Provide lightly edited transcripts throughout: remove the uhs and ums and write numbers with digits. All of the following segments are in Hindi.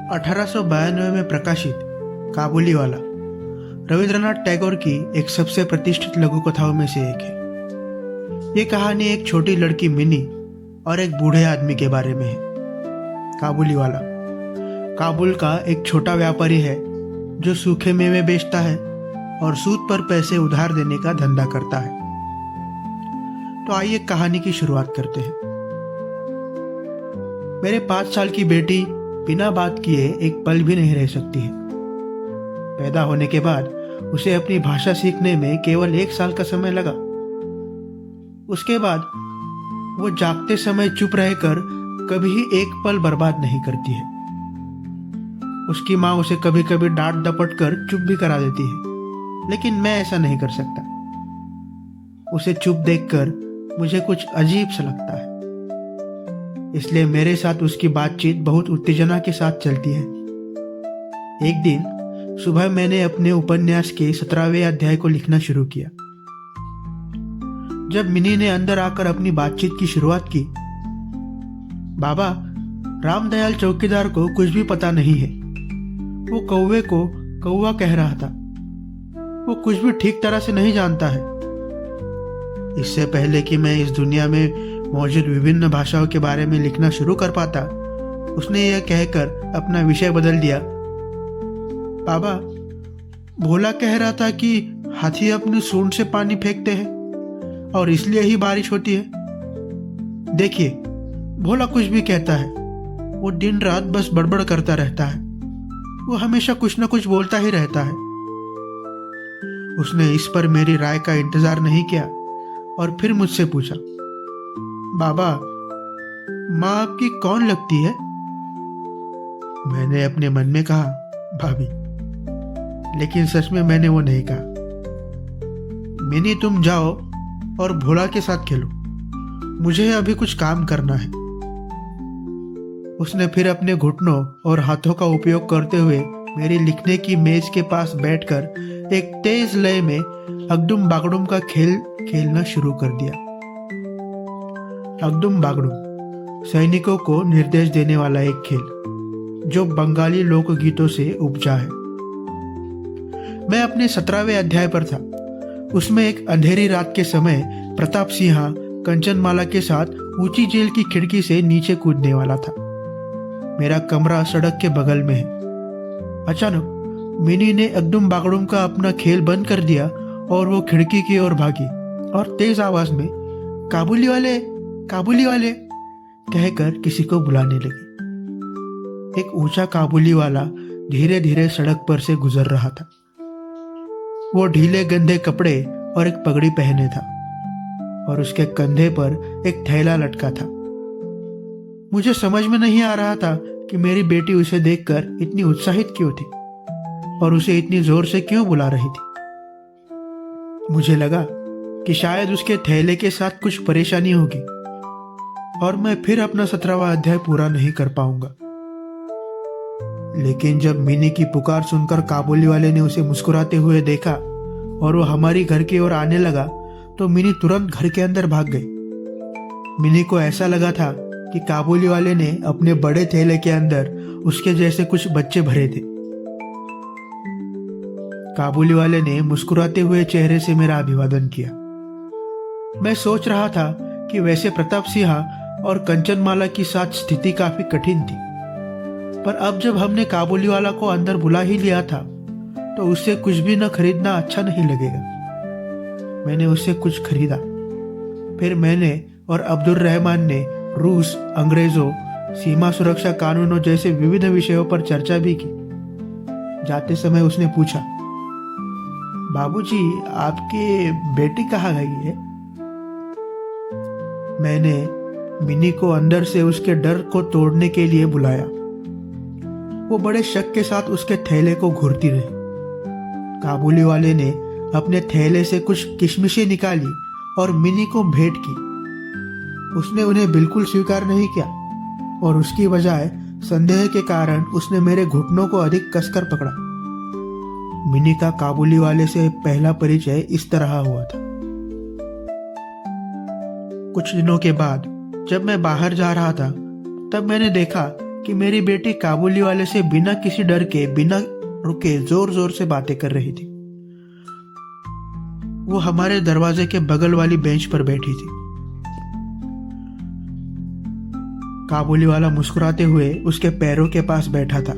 1892 में प्रकाशित काबुलीवाला रविंद्रनाथ टैगोर की एक सबसे प्रतिष्ठित लघु कथाओं में से एक है। ये कहानी एक छोटी लड़की मिनी और एक बूढ़े आदमी के बारे में है। काबुलीवाला काबुल का एक छोटा व्यापारी है जो सूखे मेवे बेचता है और सूद पर पैसे उधार देने का धंधा करता है। तो आइए कहानी की शुरुआत करते हैं। मेरे 5 साल की बेटी बिना बात किए एक पल भी नहीं रह सकती है। पैदा होने के बाद उसे अपनी भाषा सीखने में केवल 1 साल का समय लगा। उसके बाद वो जागते समय चुप रहकर कभी एक पल बर्बाद नहीं करती है। उसकी माँ उसे कभी कभी डांट डपट कर चुप भी करा देती है, लेकिन मैं ऐसा नहीं कर सकता। उसे चुप देखकर मुझे कुछ अजीब सा लगता है, इसलिए मेरे साथ उसकी बातचीत बहुत उत्तेजना के साथ चलती है। एक दिन सुबह मैंने अपने उपन्यास के 17वें अध्याय को लिखना शुरू किया। जब मिनी ने अंदर आकर अपनी बातचीत की शुरुआत की, बाबा, रामदयाल चौकीदार को कुछ भी पता नहीं है। वो कौवे को कौवा कह रहा था। वो कुछ भी ठीक तरह से नहीं जानता है। इससे पहले कि मैं इस दुनिया में मौजूद विभिन्न भाषाओं के बारे में लिखना शुरू कर पाता, उसने यह कहकर अपना विषय बदल दिया। बाबा, भोला कह रहा था कि हाथी अपनी सूंड से पानी फेंकते हैं और इसलिए ही बारिश होती है। देखिए, भोला कुछ भी कहता है, वो दिन रात बस बड़बड़ करता रहता है। वो हमेशा कुछ न कुछ बोलता ही रहता है। उसने इस पर मेरी राय का इंतजार नहीं किया और फिर मुझसे पूछा, बाबा, माँ आपकी कौन लगती है? मैंने अपने मन में कहा, भाभी, लेकिन सच में मैंने वो नहीं कहा। मिनी, तुम जाओ और भोला के साथ खेलो, मुझे अभी कुछ काम करना है। उसने फिर अपने घुटनों और हाथों का उपयोग करते हुए मेरी लिखने की मेज के पास बैठकर एक तेज लय में अगडुम बागडुम का खेल खेलना शुरू कर दिया। अगडुम बागडुम सैनिकों को निर्देश देने वाला एक खेल जो बंगाली लोकगीतों से उपजा है। मैं अपने 17वें अध्याय पर था। उसमें एक अंधेरी रात के समय प्रताप सिंह कंचनमाला के साथ ऊंची जेल की खिड़की से नीचे कूदने वाला था। मेरा कमरा सड़क के बगल में है। अचानक मिनी ने अगडुम बागडुम का अपना खेल बंद कर दिया और वो खिड़की की ओर भागी और तेज आवाज में काबुली वाले कहकर किसी को बुलाने लगी। एक ऊंचा काबुली वाला धीरे धीरे सड़क पर से गुजर रहा था। वो ढीले गंदे कपड़े और एक पगड़ी पहने था और उसके कंधे पर एक थैला लटका था। मुझे समझ में नहीं आ रहा था कि मेरी बेटी उसे देखकर इतनी उत्साहित क्यों थी और उसे इतनी जोर से क्यों बुला रही थी। मुझे लगा कि शायद उसके थैले के साथ कुछ परेशानी होगी और मैं फिर अपना 17वां अध्याय पूरा नहीं कर पाऊंगा। लेकिन जब मिनी की पुकार सुनकर काबुली वाले ने उसे मुस्कुराते हुए देखा और वो हमारी घर की ओर आने लगा, तो मिनी तुरंत घर के अंदर भाग गई। मिनी को ऐसा लगा था कि काबुली वाले ने अपने बड़े थैले के अंदर उसके जैसे कुछ बच्चे भरे थे। काबुली वाले ने मुस्कुराते हुए चेहरे से मेरा अभिवादन किया। मैं सोच रहा था कि वैसे प्रताप सिंह और कंचनमाला की साथ स्थिति काफी कठिन थी, पर अब जब हमने काबुली वाला को अंदर बुला ही लिया था, तो उससे कुछ भी न खरीदना अच्छा नहीं लगेगा। मैंने उससे कुछ खरीदा। फिर मैंने और अब्दुल रहमान ने रूस, अंग्रेजों, सीमा सुरक्षा कानूनों जैसे विविध विषयों पर चर्चा भी की। जाते समय उसने पूछा, बाबूजी, आपकी बेटी कहाँ गई है? मैंने मिनी को अंदर से उसके डर को तोड़ने के लिए बुलाया। वो बड़े शक के साथ उसके थैले को घूरती रही। काबुली वाले ने अपने थैले से कुछ किशमिशें निकाली और मिनी को भेंट की। उसने उन्हें बिल्कुल स्वीकार नहीं किया और उसकी बजाय संदेह के कारण उसने मेरे घुटनों को अधिक कसकर पकड़ा। मिनी का काबुली वाले से पहला परिचय इस तरह हुआ था। कुछ दिनों के बाद जब मैं बाहर जा रहा था, तब मैंने देखा कि मेरी बेटी काबुली वाले से बिना किसी डर के, बिना रुके जोर जोर से बातें कर रही थी। वो हमारे दरवाजे के बगल वाली बेंच पर बैठी थी। काबुली वाला मुस्कुराते हुए उसके पैरों के पास बैठा था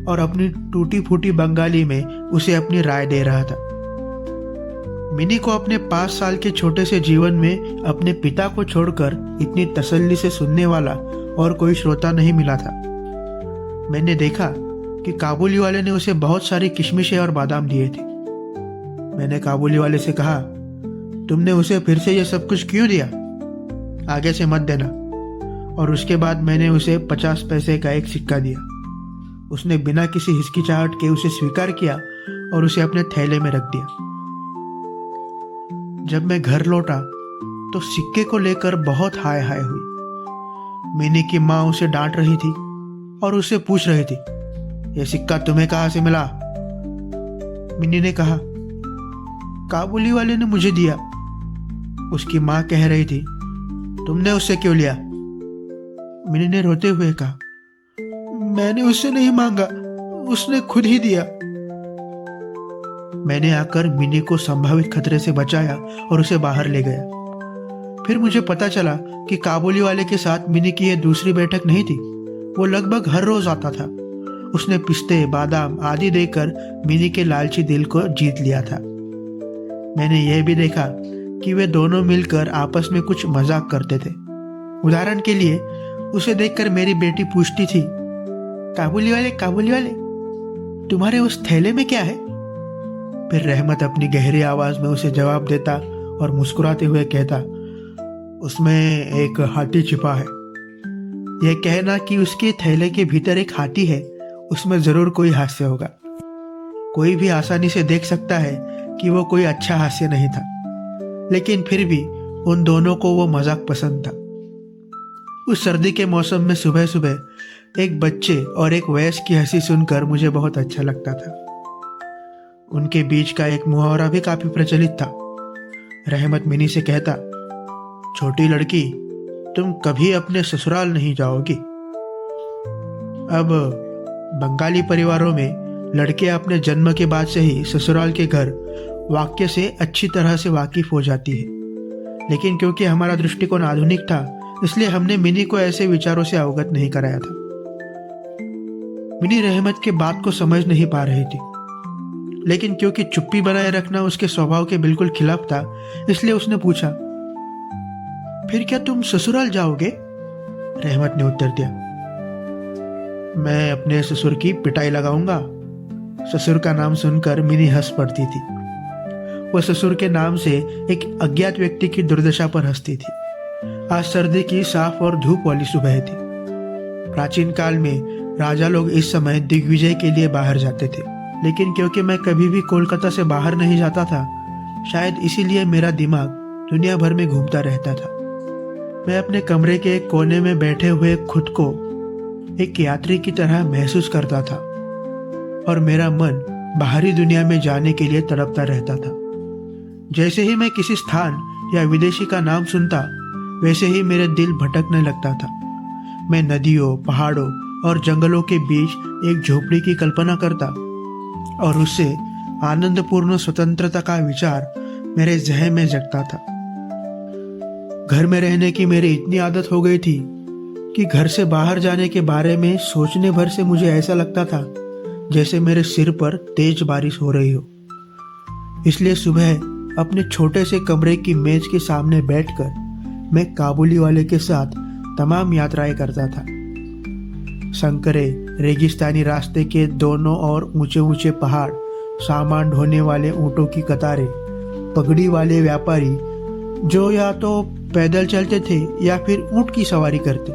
और अपनी टूटी फूटी बंगाली में उसे अपनी राय दे रहा था। मिनी को अपने 5 साल के छोटे से जीवन में अपने पिता को छोड़कर इतनी तसल्ली से सुनने वाला और कोई श्रोता नहीं मिला था। मैंने देखा कि काबुली वाले ने उसे बहुत सारी किशमिशें और बादाम दिए थे। मैंने काबुली वाले से कहा, तुमने उसे फिर से ये सब कुछ क्यों दिया? आगे से मत देना। और उसके बाद मैंने उसे 50 पैसे का एक सिक्का दिया। उसने बिना किसी हिचकिचाहट के उसे स्वीकार किया और उसे अपने थैले में रख दिया। जब मैं घर लौटा तो सिक्के को लेकर बहुत हाय हाय हुई। मिनी की माँ उसे डांट रही थी और उससे पूछ रही थी, यह सिक्का तुम्हें कहाँ से मिला? मिनी ने कहा, काबुली वाले ने मुझे दिया। उसकी माँ कह रही थी, तुमने उससे क्यों लिया? मिनी ने रोते हुए कहा, मैंने उससे नहीं मांगा, उसने खुद ही दिया। मैंने आकर मिनी को संभावित खतरे से बचाया और उसे बाहर ले गया। फिर मुझे पता चला कि काबुली वाले के साथ मिनी की यह दूसरी बैठक नहीं थी। वो लगभग हर रोज आता था। उसने पिस्ते, बादाम आदि देकर मिनी के लालची दिल को जीत लिया था। मैंने यह भी देखा कि वे दोनों मिलकर आपस में कुछ मजाक करते थे। उदाहरण के लिए उसे देखकर मेरी बेटी पूछती थी, काबुली वाले तुम्हारे उस थैले में क्या है? फिर रहमत अपनी गहरी आवाज में उसे जवाब देता और मुस्कुराते हुए कहता, उसमें एक हाथी छिपा है। यह कहना कि उसके थैले के भीतर एक हाथी है, उसमें जरूर कोई हास्य होगा। कोई भी आसानी से देख सकता है कि वो कोई अच्छा हास्य नहीं था, लेकिन फिर भी उन दोनों को वो मजाक पसंद था। उस सर्दी के मौसम में सुबह सुबह एक बच्चे और एक वयस्क की हंसी सुनकर मुझे बहुत अच्छा लगता था। उनके बीच का एक मुहावरा भी काफी प्रचलित था। रहमत मिनी से कहता, छोटी लड़की, तुम कभी अपने ससुराल नहीं जाओगी। अब बंगाली परिवारों में लड़के अपने जन्म के बाद से ही ससुराल के घर वाक्य से अच्छी तरह से वाकिफ हो जाती है, लेकिन क्योंकि हमारा दृष्टिकोण आधुनिक था, इसलिए हमने मिनी को ऐसे विचारों से अवगत नहीं कराया था। मिनी रहमत के बात को समझ नहीं पा रही थी, लेकिन क्योंकि चुप्पी बनाए रखना उसके स्वभाव के बिल्कुल खिलाफ था, इसलिए उसने पूछा, फिर क्या तुम ससुराल जाओगे? रहमत ने उत्तर दिया, मैं अपने ससुर की पिटाई लगाऊंगा। ससुर का नाम सुनकर मिनी हंस पड़ती थी। वह ससुर के नाम से एक अज्ञात व्यक्ति की दुर्दशा पर हंसती थी। आज सर्दी की साफ और धूप वाली सुबह थी। प्राचीन काल में राजा लोग इस समय दिग्विजय के लिए बाहर जाते थे, लेकिन क्योंकि मैं कभी भी कोलकाता से बाहर नहीं जाता था, शायद इसीलिए मेरा दिमाग दुनिया भर में घूमता रहता था। मैं अपने कमरे के एक कोने में बैठे हुए खुद को एक यात्री की तरह महसूस करता था और मेरा मन बाहरी दुनिया में जाने के लिए तड़पता रहता था। जैसे ही मैं किसी स्थान या विदेशी का नाम सुनता, वैसे ही मेरे दिल भटकने लगता था। मैं नदियों, पहाड़ों और जंगलों के बीच एक झोपड़ी की कल्पना करता और उससे आनंदपूर्ण स्वतंत्रता का विचार मेरे जहन में जगता था। घर में रहने की मेरी इतनी आदत हो गई थी कि घर से बाहर जाने के बारे में सोचने भर से मुझे ऐसा लगता था जैसे मेरे सिर पर तेज बारिश हो रही हो। इसलिए सुबह अपने छोटे से कमरे की मेज के सामने बैठकर मैं काबुली वाले के साथ तमाम यात्राएं करता था। संकरे, रेगिस्तानी रास्ते के दोनों ओर ऊंचे ऊंचे पहाड़, सामान ढोने वाले ऊंटों की कतारें, पगड़ी वाले व्यापारी जो या तो पैदल चलते थे या फिर ऊंट की सवारी करते।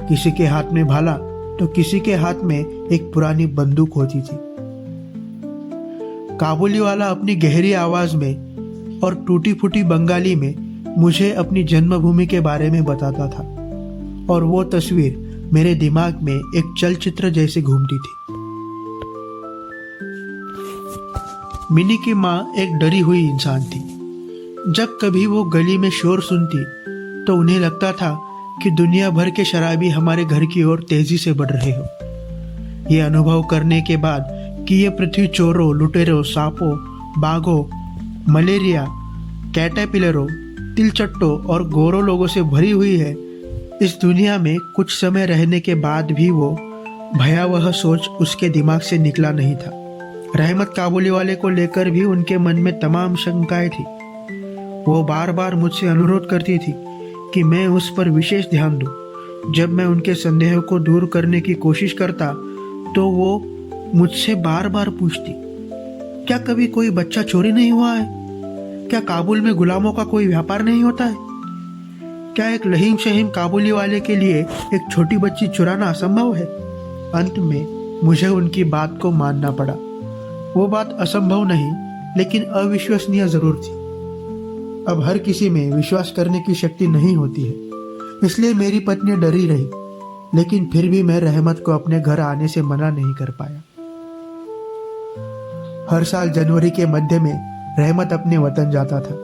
किसी के हाथ में भाला तो किसी के हाथ में एक पुरानी बंदूक होती थी। काबुली वाला अपनी गहरी आवाज में और टूटी फूटी बंगाली में मुझे अपनी जन्मभूमि के बारे में बताता था और वो तस्वीर मेरे दिमाग में एक चलचित्र जैसे घूमती थी। मिनी की माँ एक डरी हुई इंसान थी। जब कभी वो गली में शोर सुनती तो उन्हें लगता था कि दुनिया भर के शराबी हमारे घर की ओर तेजी से बढ़ रहे हो। ये अनुभव करने के बाद कि ये पृथ्वी चोरों, लुटेरों, सांपों, बाघों, मलेरिया, कैटरपिलरों, तिलचट्टों और गोरों लोगों से भरी हुई है, इस दुनिया में कुछ समय रहने के बाद भी वो भयावह सोच उसके दिमाग से निकला नहीं था। रहमत काबुली वाले को लेकर भी उनके मन में तमाम शंकाएं थी। वो बार बार मुझसे अनुरोध करती थी कि मैं उस पर विशेष ध्यान दूं। जब मैं उनके संदेह को दूर करने की कोशिश करता तो वो मुझसे बार बार पूछती, क्या कभी कोई बच्चा चोरी नहीं हुआ है? क्या काबुल में गुलामों का कोई व्यापार नहीं होता है? क्या एक लहीम शहीम काबुली वाले के लिए एक छोटी बच्ची चुराना असंभव है? अंत में मुझे उनकी बात को मानना पड़ा। वो बात असंभव नहीं, लेकिन अविश्वसनीय जरूर थी। अब हर किसी में विश्वास करने की शक्ति नहीं होती है, इसलिए मेरी पत्नी डरी रही, लेकिन फिर भी मैं रहमत को अपने घर आने से मना नहीं कर पाया। हर साल जनवरी के मध्य में रहमत अपने वतन जाता था।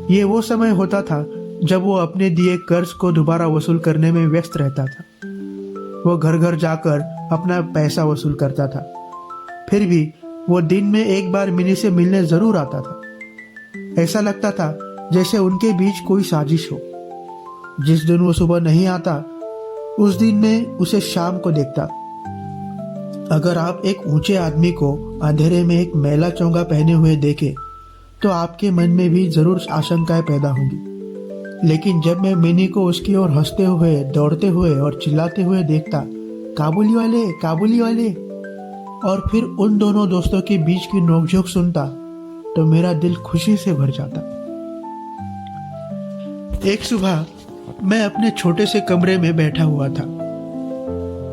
ये वो समय होता था जब वो अपने दिए कर्ज को दोबारा वसूल करने में व्यस्त रहता था। वो घर घर जाकर अपना पैसा वसूल करता था। फिर भी वो दिन में एक बार मिनी से मिलने जरूर आता था। ऐसा लगता था जैसे उनके बीच कोई साजिश हो। जिस दिन वो सुबह नहीं आता, उस दिन मैं उसे शाम को देखता। अगर आप एक ऊंचे आदमी को अंधेरे में एक मैला चोंगा पहने हुए देखें तो आपके मन में भी जरूर आशंकाएं पैदा होंगी। लेकिन जब मैं मिनी को उसकी ओर हंसते हुए, दौड़ते हुए और चिल्लाते हुए देखता, काबुली वाले, काबुली वाले, और फिर उन दोनों दोस्तों के बीच की नोकझोंक सुनता, तो मेरा दिल खुशी से भर जाता। एक सुबह मैं अपने छोटे से कमरे में बैठा हुआ था,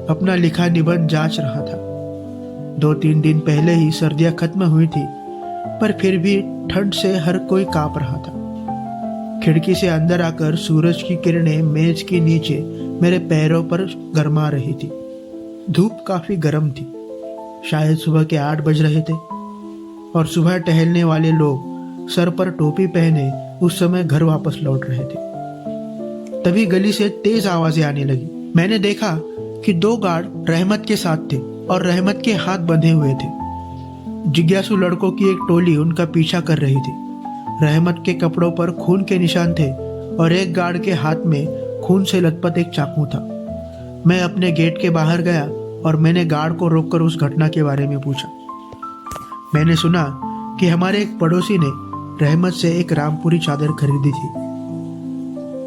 अपना लिखा निबंध जांच रहा था। 2-3 दिन पहले ही सर्दियां खत्म हुई थी, पर फिर भी ठंड से हर कोई कांप रहा था। खिड़की से अंदर आकर सूरज की किरणें मेज के नीचे मेरे पैरों पर गरमा रही थी। धूप काफी गर्म थी, शायद सुबह के 8 बज रहे थे, और सुबह टहलने वाले लोग सर पर टोपी पहने उस समय घर वापस लौट रहे थे। तभी गली से तेज आवाजें आने लगी। मैंने देखा कि 2 गार्ड रहमत के साथ थे और रहमत के हाथ बंधे हुए थे। जिज्ञासु लड़कों की एक टोली उनका पीछा कर रही थी। रहमत के कपड़ों पर खून के निशान थे और एक गार्ड के हाथ में खून से लथपथ एक चाकू था। मैं अपने गेट के बाहर गया और मैंने गार्ड को रोककर उस घटना के बारे में पूछा। मैंने सुना कि हमारे एक पड़ोसी ने रहमत से एक रामपुरी चादर खरीदी थी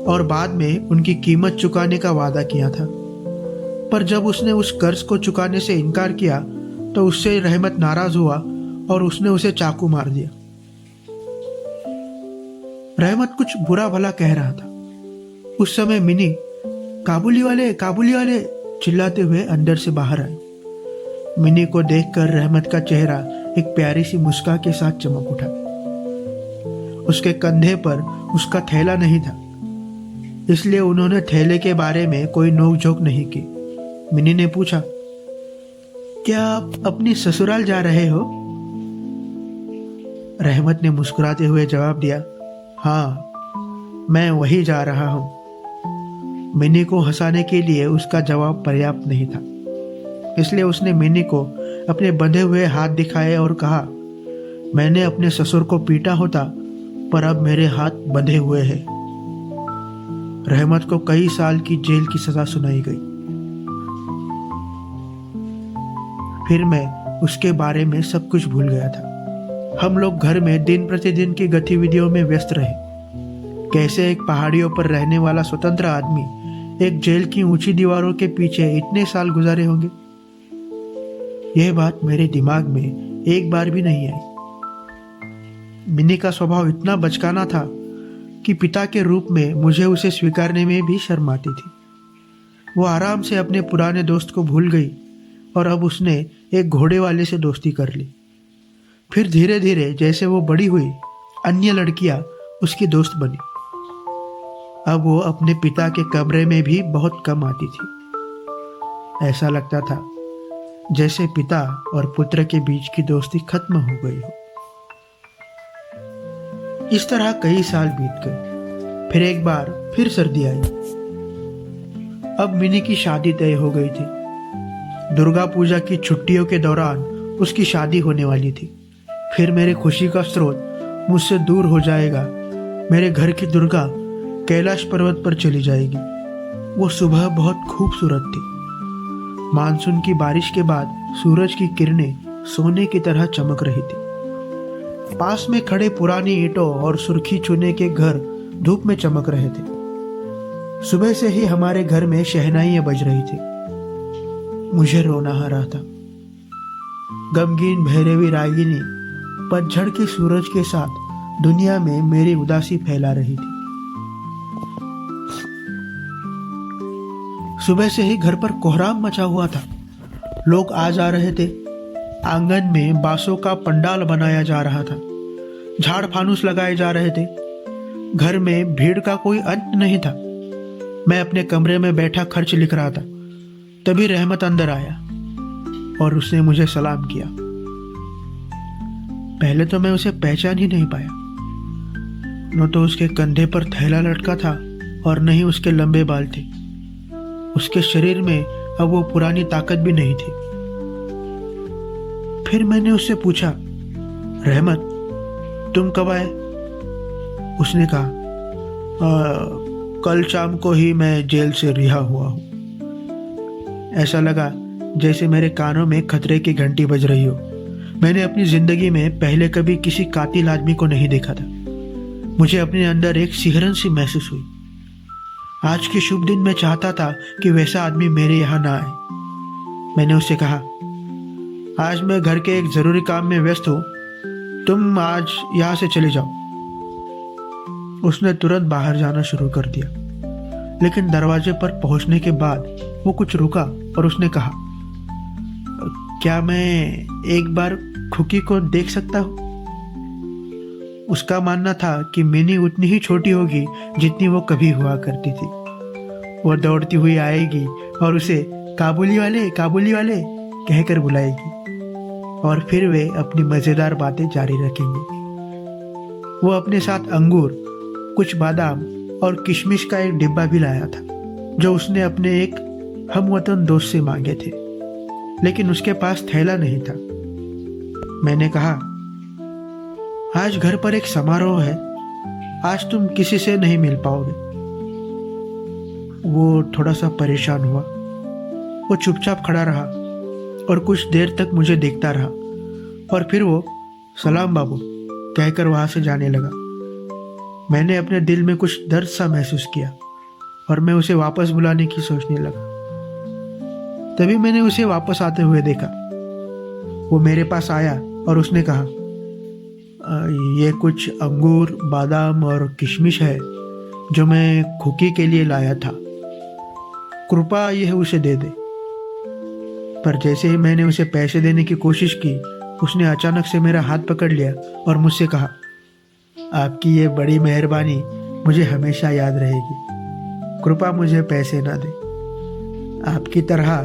और बाद में उनकी कीमत चुकाने का वादा किया था, पर जब उसने उस कर्ज को चुकाने से इनकार किया तो उससे रहमत नाराज हुआ और उसने उसे चाकू मार दिया। रहमत कुछ बुरा भला कह रहा था। उस समय मिनी काबुली वाले, काबुली वाले चिल्लाते हुए अंदर से बाहर आई। मिनी को देखकर रहमत का चेहरा एक प्यारी सी मुस्कान के साथ चमक उठा। उसके कंधे पर उसका थैला नहीं था, इसलिए उन्होंने थैले के बारे में कोई नोक-झोंक नहीं की। मिनी ने पूछा, क्या आप अपनी ससुराल जा रहे हो? रहमत ने मुस्कुराते हुए जवाब दिया, हाँ, मैं वही जा रहा हूं। मिनी को हंसाने के लिए उसका जवाब पर्याप्त नहीं था, इसलिए उसने मिनी को अपने बंधे हुए हाथ दिखाए और कहा, मैंने अपने ससुर को पीटा होता, पर अब मेरे हाथ बंधे हुए हैं। रहमत को कई साल की जेल की सजा सुनाई गई। फिर मैं उसके बारे में सब कुछ भूल गया था। हम लोग घर में दिन प्रतिदिन की गतिविधियों में व्यस्त रहे। कैसे एक पहाड़ियों पर रहने वाला स्वतंत्र आदमी एक जेल की ऊंची दीवारों के पीछे इतने साल गुजारे होंगे, यह बात मेरे दिमाग में एक बार भी नहीं आई। मिनी का स्वभाव इतना बचकाना था कि पिता के रूप में मुझे उसे स्वीकारने में भी शर्म आती थी। वो आराम से अपने पुराने दोस्त को भूल गई और अब उसने एक घोड़े वाले से दोस्ती कर ली। फिर धीरे धीरे जैसे वो बड़ी हुई, अन्य लड़कियां उसकी दोस्त बनी। अब वो अपने पिता के कमरे में भी बहुत कम आती थी। ऐसा लगता था जैसे पिता और पुत्र के बीच की दोस्ती खत्म हो गई हो। इस तरह कई साल बीत गए। फिर एक बार फिर सर्दी आई। अब मिनी की शादी तय हो गई थी। दुर्गा पूजा की छुट्टियों के दौरान उसकी शादी होने वाली थी। फिर मेरे खुशी का स्रोत मुझसे दूर हो जाएगा। मेरे घर की दुर्गा कैलाश पर्वत पर चली जाएगी। वो सुबह बहुत खूबसूरत थी। मानसून की बारिश के बाद सूरज की किरणें सोने की तरह चमक रही थी। पास में खड़े पुरानी ईंटों और सुर्खी चूने के घर धूप में चमक रहे थे। सुबह से ही हमारे घर में शहनाइयां बज रही थी। मुझे रोना आ रहा था। गमगीन भैरवी रागिनी पतझड़ के सूरज के साथ दुनिया में मेरी उदासी फैला रही थी। सुबह से ही घर पर कोहराम मचा हुआ था। लोग आ जा रहे थे। आंगन में बांसों का पंडाल बनाया जा रहा था। झाड़ फानूस लगाए जा रहे थे। घर में भीड़ का कोई अंत नहीं था। मैं अपने कमरे में बैठा खर्च लिख रहा था। तभी रहमत अंदर आया और उसने मुझे सलाम किया। पहले तो मैं उसे पहचान ही नहीं पाया। न तो उसके कंधे पर थैला लटका था और न ही उसके लंबे बाल थे। उसके शरीर में अब वो पुरानी ताकत भी नहीं थी। फिर मैंने उससे पूछा, रहमत, तुम कब आए? उसने कहा, कल शाम को ही मैं जेल से रिहा हुआ हूं। ऐसा लगा जैसे मेरे कानों में खतरे की घंटी बज रही हो। मैंने अपनी जिंदगी में पहले कभी किसी कातिल आदमी को नहीं देखा था। मुझे अपने अंदर एक सिहरन सी महसूस हुई। आज के शुभ दिन मैं चाहता था कि वैसा आदमी मेरे यहाँ ना आए। मैंने उससे कहा, आज मैं घर के एक जरूरी काम में व्यस्त हूँ, तुम आज यहाँ से चले जाओ। उसने तुरंत बाहर जाना शुरू कर दिया, लेकिन दरवाजे पर पहुंचने के बाद वो कुछ रुका और उसने कहा, क्या मैं एक बार खुकी को देख सकता हूँ? उसका मानना था कि मिनी उतनी ही छोटी होगी जितनी वो कभी हुआ करती थी। वो दौड़ती हुई आएगी और उसे काबुली वाले कहकर बुलाएगी और फिर वे अपनी मज़ेदार बातें जारी रखेंगे। वो अपने साथ अंगूर, कुछ बादाम और किशमिश का एक डिब्बा भी लाया था, जो उसने अपने एक हमवतन दोस्त से मांगे थे, लेकिन उसके पास थैला नहीं था। मैंने कहा, आज घर पर एक समारोह है, आज तुम किसी से नहीं मिल पाओगे। वो थोड़ा सा परेशान हुआ। वो चुपचाप खड़ा रहा और कुछ देर तक मुझे देखता रहा और फिर वो सलाम बाबू कहकर वहां से जाने लगा। मैंने अपने दिल में कुछ दर्द सा महसूस किया और मैं उसे वापस बुलाने की सोचने लगा। तभी मैंने उसे वापस आते हुए देखा। वो मेरे पास आया और उसने कहा, ये कुछ अंगूर, बादाम और किशमिश है जो मैं खुकी के लिए लाया था, कृपा यह उसे दे दे। पर जैसे ही मैंने उसे पैसे देने की कोशिश की, उसने अचानक से मेरा हाथ पकड़ लिया और मुझसे कहा, आपकी ये बड़ी मेहरबानी मुझे हमेशा याद रहेगी। कृपा मुझे पैसे ना दे। आपकी तरह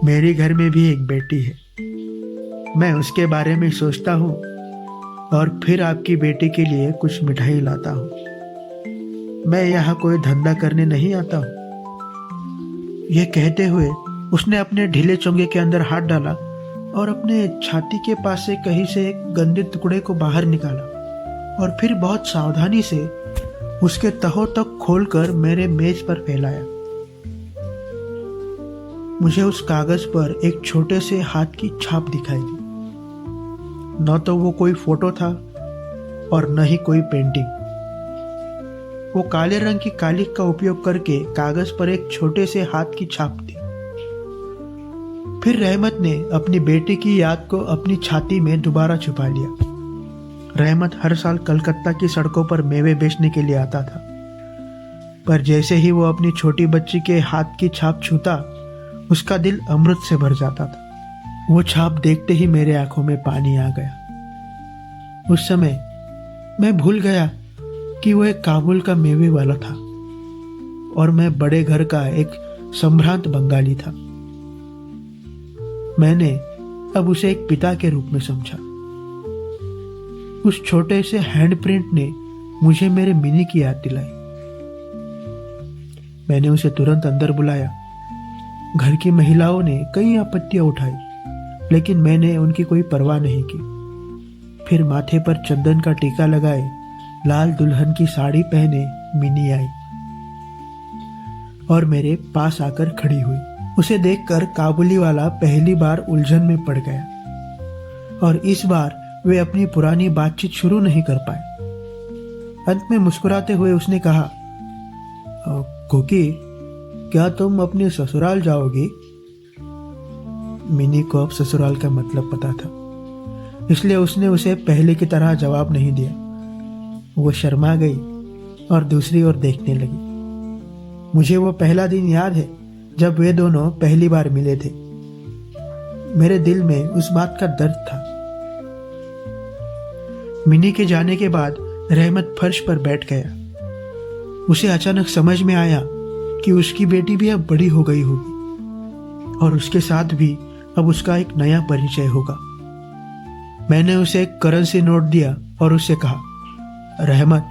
मेरे घर में भी एक बेटी है। मैं उसके बारे में सोचता हूँ और फिर आपकी बेटी के लिए कुछ मिठाई लाता हूँ। मैं यहाँ कोई धंधा करने नहीं आता हूँ। यह कहते हुए उसने अपने ढीले चोंगे के अंदर हाथ डाला और अपने छाती के पास से कहीं से एक गंदे टुकड़े को बाहर निकाला और फिर बहुत सावधानी से उसके तहों तक खोलकर मेरे मेज पर फैलाया। मुझे उस कागज पर एक छोटे से हाथ की छाप दिखाई दी। न तो वो कोई फोटो था और न ही कोई पेंटिंग। वो काले रंग की कालिख का उपयोग करके कागज पर एक छोटे से हाथ की छाप दी। फिर रहमत ने अपनी बेटी की याद को अपनी छाती में दोबारा छुपा लिया। रहमत हर साल कलकत्ता की सड़कों पर मेवे बेचने के लिए आता था, पर जैसे ही वो अपनी छोटी बच्ची के हाथ की छाप छूता, उसका दिल अमृत से भर जाता था। वो छाप देखते ही मेरे आंखों में पानी आ गया। उस समय मैं भूल गया कि वो एक काबुल का मेवे वाला था और मैं बड़े घर का एक संभ्रांत बंगाली था। मैंने अब उसे एक पिता के रूप में समझा। उस छोटे से हैंडप्रिंट ने मुझे मेरे मिनी की याद दिलाई। मैंने उसे तुरंत अंदर बुलाया। घर की महिलाओं ने कई आपत्तियां उठाई, लेकिन मैंने उनकी कोई परवाह नहीं की। फिर माथे पर चंदन का टीका लगाए, लाल दुल्हन की साड़ी पहने मिनी आई और मेरे पास आकर खड़ी हुई। उसे देखकर काबुली वाला पहली बार उलझन में पड़ गया और इस बार वे अपनी पुरानी बातचीत शुरू नहीं कर पाए। अंत में मुस्कुराते हुए उसने कहा, कोकी, क्या तुम अपने ससुराल जाओगी? मिनी को अब ससुराल का मतलब पता था, इसलिए उसने उसे पहले की तरह जवाब नहीं दिया। वो शर्मा गई और दूसरी ओर देखने लगी। मुझे वो पहला दिन याद है जब वे दोनों पहली बार मिले थे। मेरे दिल में उस बात का दर्द था। मिनी के जाने के बाद रहमत फर्श पर बैठ गया। उसे अचानक समझ में आया कि उसकी बेटी भी अब बड़ी हो गई होगी और उसके साथ भी अब उसका एक नया परिचय होगा। मैंने उसे एक करेंसी नोट दिया और उससे कहा, रहमत,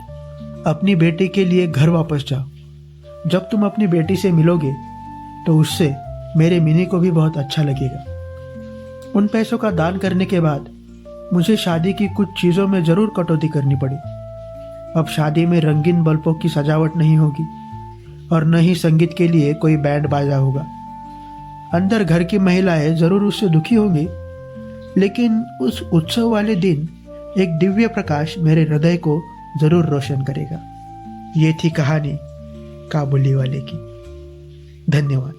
अपनी बेटी के लिए घर वापस जाओ। जब तुम अपनी बेटी से मिलोगे तो उससे मेरे मिनी को भी बहुत अच्छा लगेगा। उन पैसों का दान करने के बाद मुझे शादी की कुछ चीज़ों में ज़रूर कटौती करनी पड़ी। अब शादी में रंगीन बल्बों की सजावट नहीं होगी और न ही संगीत के लिए कोई बैंड बाजा होगा। अंदर घर की महिलाएं ज़रूर उससे दुखी होंगी, लेकिन उस उत्सव वाले दिन एक दिव्य प्रकाश मेरे हृदय को ज़रूर रोशन करेगा। ये थी कहानी काबुली वाले की। धन्यवाद।